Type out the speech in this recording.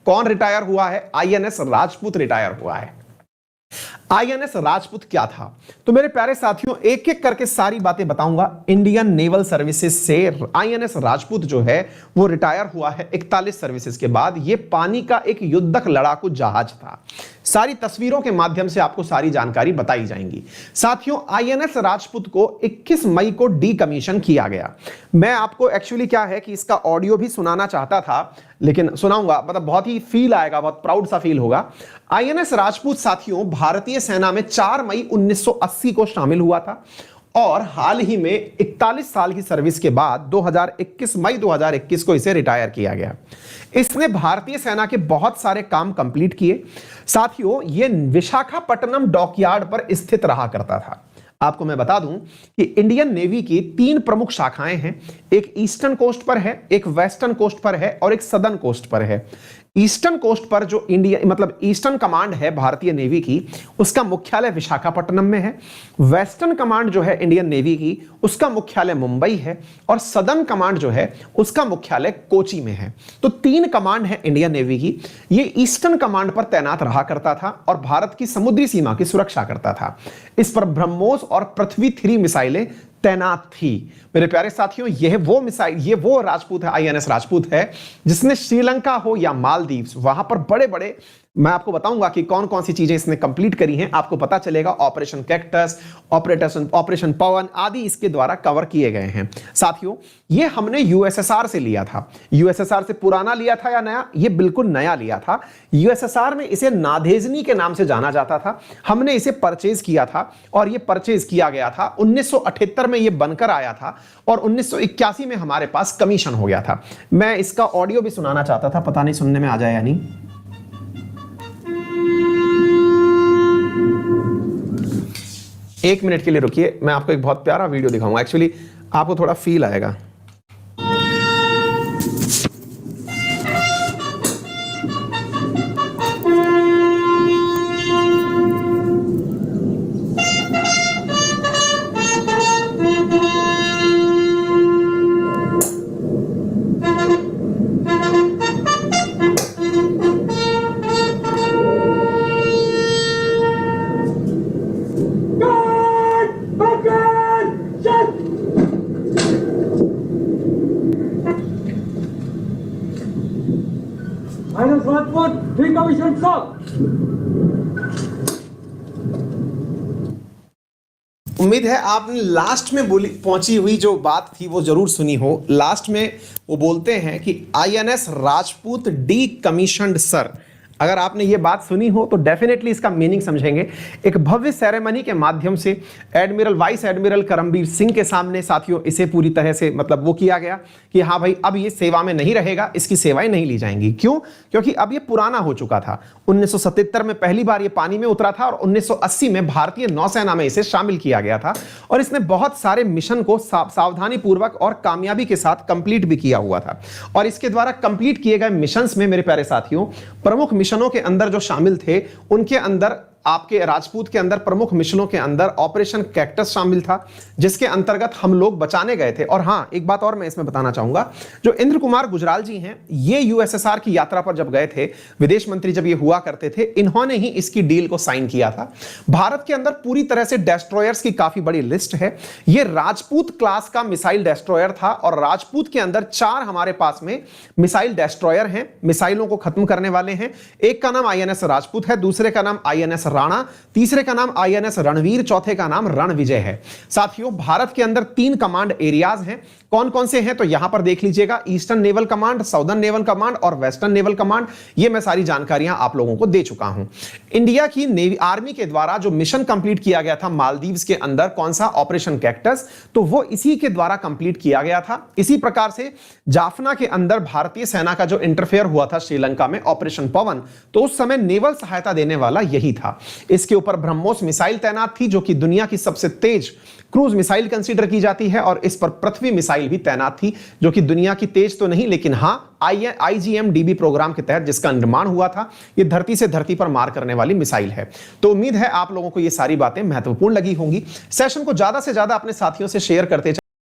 कौन रिटायर हुआ है? आईएनएस राजपूत रिटायर हुआ है। आईएनएस राजपूत क्या था? तो मेरे प्यारे साथियों, एक एक करके सारी बातें बताऊंगा। इंडियन नेवल सर्विसेज से आईएनएस राजपूत जो है वो रिटायर हुआ है 41 सर्विसेज के बाद। ये पानी का एक युद्धक लड़ाकू जहाज था। सारी तस्वीरों के माध्यम से आपको सारी जानकारी बताई जाएंगी। साथियों, आईएनएस राजपूत को 21 मई को डीकमीशन किया गया। मैं आपको एक्चुअली क्या है कि इसका ऑडियो भी सुनाना चाहता था, लेकिन सुनाऊंगा, मतलब बहुत ही फील आएगा, बहुत प्राउड सा फील होगा। आईएनएस राजपूत साथियों भारतीय सेना में 4 मई 1980 को शामिल हुआ था और हाल ही में 41 साल की सर्विस के बाद मई 2021 को इसे रिटायर किया गया। इसने भारतीय सेना के बहुत सारे काम कंप्लीट किए। साथियों, यह विशाखापट्टनम डॉकयार्ड पर स्थित रहा करता था। आपको मैं बता दूं कि इंडियन नेवी की 3 प्रमुख शाखाएं हैं। एक ईस्टर्न कोस्ट पर है, एक वेस्टर्न कोस्ट पर है और एक सदर्न कोस्ट पर है। ईस्टर्न कोस्ट पर जो इंडिया मतलब ईस्टर्न कमांड है भारतीय नेवी की, उसका मुख्यालय विशाखापट्टनम में है। वेस्टर्न कमांड जो है इंडियन नेवी की, उसका मुख्यालय मुंबई है और सदर्न कमांड जो है उसका मुख्यालय कोची में है। तो 3 कमांड है इंडियन नेवी की। ये ईस्टर्न कमांड पर तैनात रहा करता था और भारत की समुद्री सीमा की सुरक्षा करता था। इस पर ब्रह्मोस और पृथ्वी 3 मिसाइलें तैनात थी। मेरे प्यारे साथियों, ये वो राजपूत है, आईएनएस राजपूत है, जिसने श्रीलंका हो या मालदीव्स, वहां पर बड़े बड़े, मैं आपको बताऊंगा कि कौन कौन सी चीजें इसने कंप्लीट करी हैं। आपको पता चलेगा। ऑपरेशन कैक्टस, ऑपरेशन पवन आदि इसके द्वारा कवर किए गए हैं। साथियों, ये हमने यूएसएसआर से लिया था। यूएसएसआर से पुराना लिया था या नया? ये बिल्कुल नया लिया था। यूएसएसआर में इसे नादेजनी के नाम से जाना जाता था। हमने इसे परचेज किया था और ये परचेज किया गया था 1978 में ये बनकर आया था और 1981 में हमारे पास कमीशन हो गया था। मैं इसका ऑडियो भी सुनाना चाहता था, पता नहीं सुनने में आ जाए या नहीं। एक मिनट के लिए रुकिए, मैं आपको एक बहुत प्यारा वीडियो दिखाऊंगा। एक्चुअली आपको थोड़ा फील आएगा। उम्मीद है आपने लास्ट में पहुंची हुई जो बात थी वो जरूर सुनी हो। लास्ट में वो बोलते हैं कि INS Rajput D commissioned sir. अगर आपने ये बात सुनी हो तो डेफिनेटली इसका मीनिंग समझेंगे। एक भव्य सेरेमनी के माध्यम से वाइस एडमिरल करमबीर सिंह के सामने साथियों इसे पूरी तरह से मतलब वो किया गया कि हाँ भाई, अब ये सेवा में नहीं रहेगा, इसकी सेवाएं नहीं ली जाएंगी। क्यों? क्योंकि अब ये पुराना हो चुका था। 1977 में पहली बार ये पानी में उतरा था और 1980 में भारतीय नौसेना में इसे शामिल किया गया था और इसने बहुत सारे मिशन को सावधानी पूर्वक और कामयाबी के साथ कंप्लीट भी किया हुआ था। और इसके द्वारा कंप्लीट किए गए मिशंस में मेरे प्यारे साथियों, प्रमुख मिशनों के अंदर जो शामिल थे उनके अंदर आपके राजपूत के अंदर प्रमुख मिशनों के अंदर ऑपरेशन कैक्टस शामिल था, जिसके अंतर्गत हम लोग बचाने गए थे। और हां, एक बात और मैं इसमें बताना चाहूंगा, जो इंद्र कुमार गुजराल जी हैं, ये यूएसएसआर की यात्रा पर जब गए थे, विदेश मंत्री जब ये हुआ करते थे, इन्होंने ही इसकी डील को साइन किया था। भारत के अंदर पूरी तरह से डेस्ट्रॉयर्स की काफी बड़ी लिस्ट है। ये राजपूत क्लास का मिसाइल डेस्ट्रॉयर था और राजपूत के अंदर 4 हमारे पास में मिसाइल डेस्ट्रॉयर हैं, मिसाइलों को खत्म करने वाले हैं। एक का नाम आईएनएस राजपूत है, दूसरे का नाम आईएनएस राणा, तीसरे का नाम आईएनएस रणवीर, चौथे का नाम रणविजय है। साथियों, भारत के अंदर 3 कमांड एरियाज हैं। कौन कौन से हैं तो यहां पर देख लीजिएगा। Eastern naval command, southern naval command और वेस्टर्न नेवल कमांड। ये मैं सारी जानकारियां आप लोगों को दे चुका हूं। इंडिया की नेवी आर्मी के द्वारा जो मिशन कंप्लीट किया गया था मालदीव्स के अंदर, कौन सा? ऑपरेशन कैक्टस, तो वो इसी के द्वारा कंप्लीट किया गया था। इसी प्रकार से जाफना के अंदर भारतीय सेना का जो इंटरफेयर हुआ था श्रीलंका में, ऑपरेशन पवन, तो उस समय नेवल सहायता देने वाला यही था। इसके ऊपर ब्रह्मोस मिसाइल तैनात थी, जो कि दुनिया की सबसे तेज क्रूज मिसाइल कंसीडर की जाती है, और इस पर पृथ्वी मिसाइल भी तैनात थी, जो कि दुनिया की तेज तो नहीं, लेकिन हां IGM-DB प्रोग्राम के तहत जिसका निर्माण हुआ था, ये धरती से धरती पर मार करने वाली मिसाइल है। तो उम्मीद है आप लोगों को ये सारी बातें महत्वपूर्ण लगी होंगी। सेशन को ज्यादा से ज्यादा अपने साथियों से शेयर करते